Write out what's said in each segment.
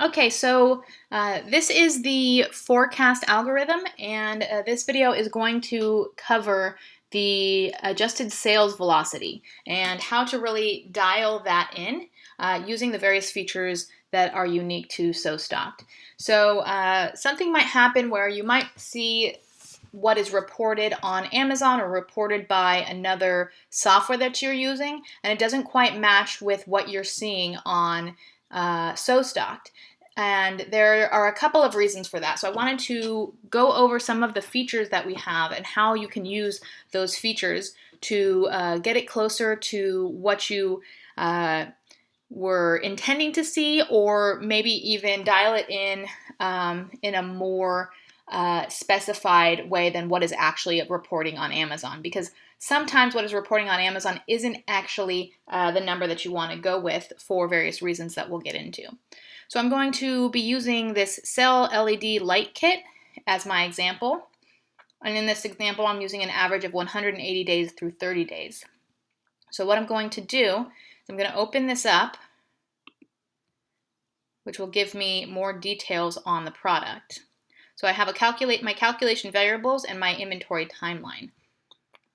Okay, so this is the forecast algorithm, and this video is going to cover the adjusted sales velocity and how to really dial that in using the various features that are unique to SoStocked. So something might happen where you might see what is reported on Amazon or reported by another software that you're using, and it doesn't quite match with what you're seeing on SoStocked. And there are a couple of reasons for that. So I wanted to go over some of the features that we have and how you can use those features to get it closer to what you were intending to see, or maybe even dial it in a more specified way than what is actually reporting on Amazon. Because sometimes what is reporting on Amazon isn't actually the number that you want to go with for various reasons that we'll get into. So I'm going to be using this Cell LED light kit as my example. And in this example, I'm using an average of 180 days through 30 days. So what I'm going to do is I'm going to open this up, which will give me more details on the product. So I have my calculation variables and my inventory timeline.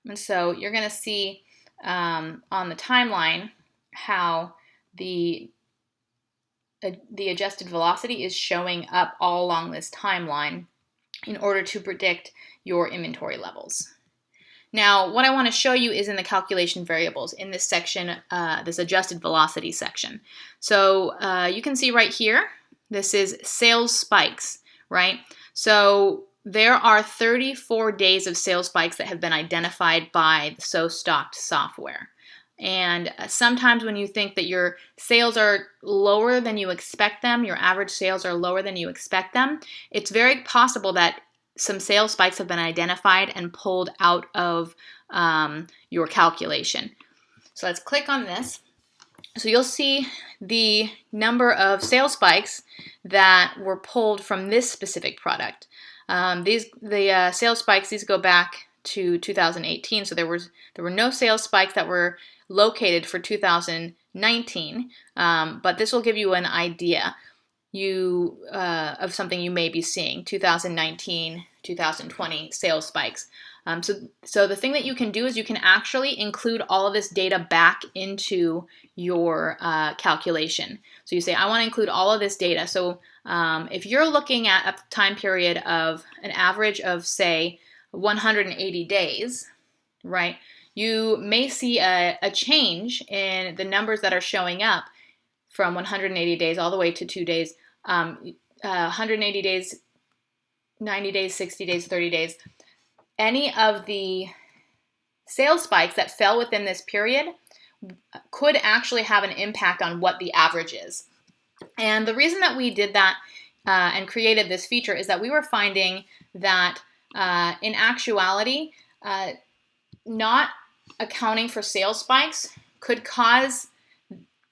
And so you're going to see on the timeline how the adjusted velocity is showing up all along this timeline in order to predict your inventory levels. Now, what I want to show you is in the calculation variables in this section, this adjusted velocity section. So you can see right here, this is sales spikes, right? So there are 34 days of sales spikes that have been identified by the SoStocked software. And sometimes when you think that your sales are lower than you expect them, your average sales are lower than you expect them, it's very possible that some sales spikes have been identified and pulled out of your calculation. So let's click on this. So you'll see the number of sales spikes that were pulled from this specific product. The sales spikes, these go back to 2018, so there were no sales spikes that were located for 2019, but this will give you an idea of something you may be seeing, 2019, 2020 sales spikes. So the thing that you can do is you can actually include all of this data back into your calculation. So you say, I want to include all of this data. So if you're looking at a time period of an average of, say, 180 days, right, you may see a change in the numbers that are showing up from 180 days all the way to 2 days, 180 days, 90 days, 60 days, 30 days. Any of the sales spikes that fell within this period could actually have an impact on what the average is. And the reason that we did that and created this feature is that we were finding that in actuality, not accounting for sales spikes could cause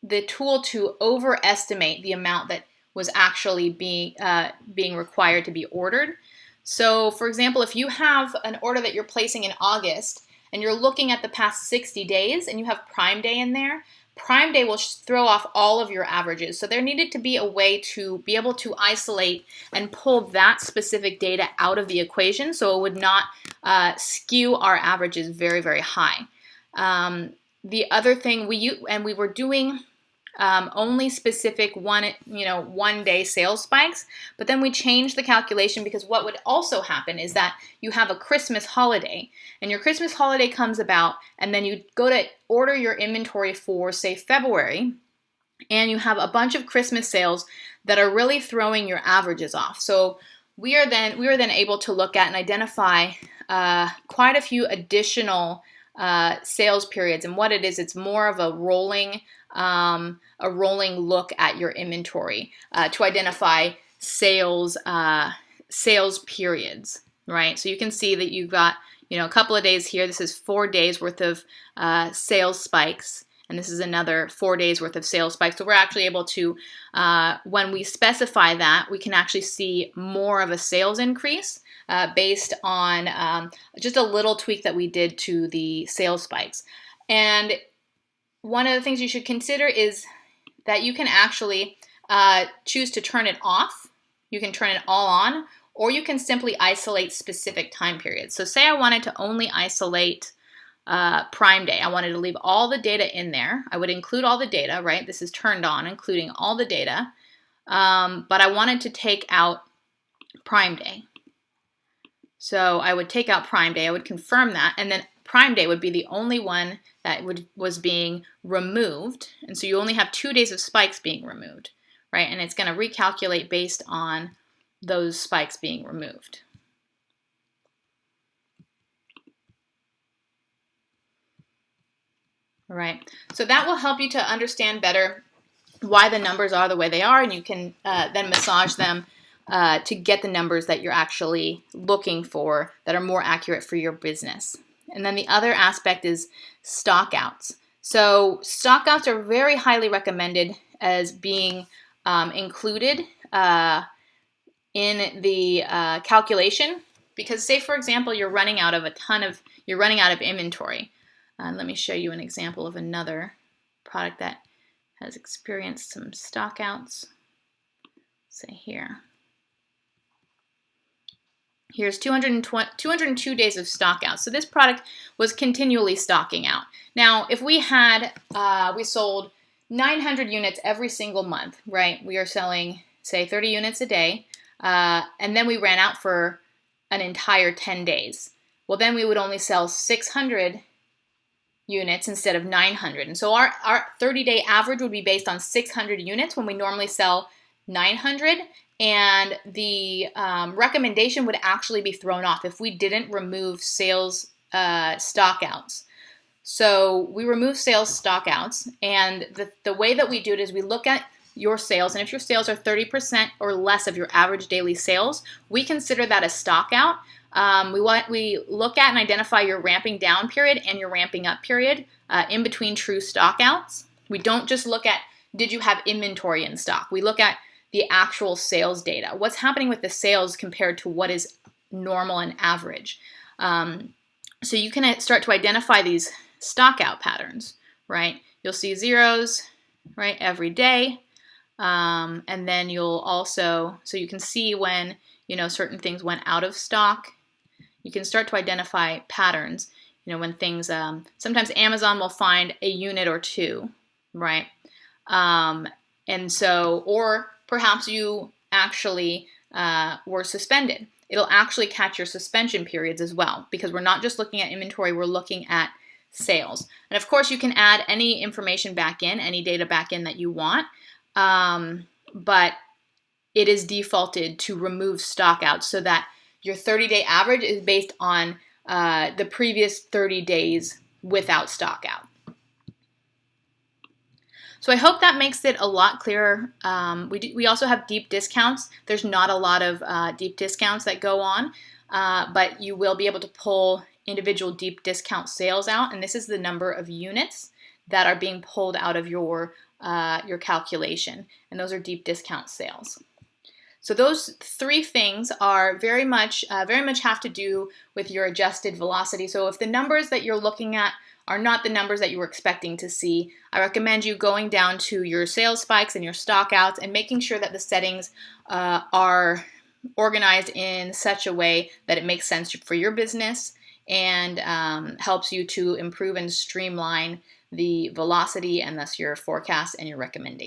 the tool to overestimate the amount that was actually being required to be ordered. So, for example, if you have an order that you're placing in August and you're looking at the past 60 days and you have Prime Day in there, Prime Day will throw off all of your averages. So there needed to be a way to be able to isolate and pull that specific data out of the equation so it would not skew our averages very, very high. The other thing we were doing only specific one day sales spikes, but then we changed the calculation because what would also happen is that you have a Christmas holiday and your Christmas holiday comes about and then you go to order your inventory for, say, February, and you have a bunch of Christmas sales that are really throwing your averages off. So we were then able to look at and identify quite a few additional sales periods, and what it is, it's more of a rolling look at your inventory to identify sales periods, right? So you can see that you've got a couple of days here. This is 4 days worth of sales spikes, and this is another 4 days worth of sales spikes. So we're actually able to, when we specify that, we can actually see more of a sales increase based on just a little tweak that we did to the sales spikes. And one of the things you should consider is that you can actually choose to turn it off. You can turn it all on, or you can simply isolate specific time periods. So say I wanted to only isolate Prime Day. I wanted to leave all the data in there. I would include all the data, right? This is turned on, including all the data. But I wanted to take out Prime Day. So I would take out Prime Day. I would confirm that. And then Prime Day would be the only one that was being removed. And so you only have 2 days of spikes being removed, right? And it's going to recalculate based on those spikes being removed. All right, so that will help you to understand better why the numbers are the way they are, and you can then massage them to get the numbers that you're actually looking for that are more accurate for your business. And then the other aspect is stockouts. So stockouts are very highly recommended as being included in the calculation, because say for example you're running out of inventory. Let me show you an example of another product that has experienced some stockouts. Say here. Here's 202 days of stockouts. So this product was continually stocking out. Now, if we sold 900 units every single month, right? We are selling, say, 30 units a day, and then we ran out for an entire 10 days. Well, then we would only sell 600 units instead of 900. And so our 30-day average would be based on 600 units when we normally sell 900. And the recommendation would actually be thrown off if we didn't remove sales stockouts. So we remove sales stockouts, and the way that we do it is we look at your sales, and if your sales are 30% or less of your average daily sales, we consider that a stockout. We look at and identify your ramping down period and your ramping up period in between true stockouts. We don't just look at did you have inventory in stock. We look at the actual sales data. What's happening with the sales compared to what is normal and average. So you can start to identify these stockout patterns, right? You'll see zeros, right, every day. And then you'll also, so you can see when, certain things went out of stock. You can start to identify patterns, when things, sometimes Amazon will find a unit or two, right? And so, or perhaps you actually were suspended. It'll actually catch your suspension periods as well, because we're not just looking at inventory, we're looking at sales. And of course, you can add any information back in, any data back in that you want, but it is defaulted to remove stockouts so that your 30-day average is based on the previous 30 days without stockout. So I hope that makes it a lot clearer. We also have deep discounts. There's not a lot of deep discounts that go on, but you will be able to pull individual deep discount sales out, and this is the number of units that are being pulled out of your calculation, and those are deep discount sales. So those three things are very much have to do with your adjusted velocity. So if the numbers that you're looking at are not the numbers that you were expecting to see, I recommend you going down to your sales spikes and your stockouts and making sure that the settings are organized in such a way that it makes sense for your business and helps you to improve and streamline the velocity and thus your forecast and your recommendation.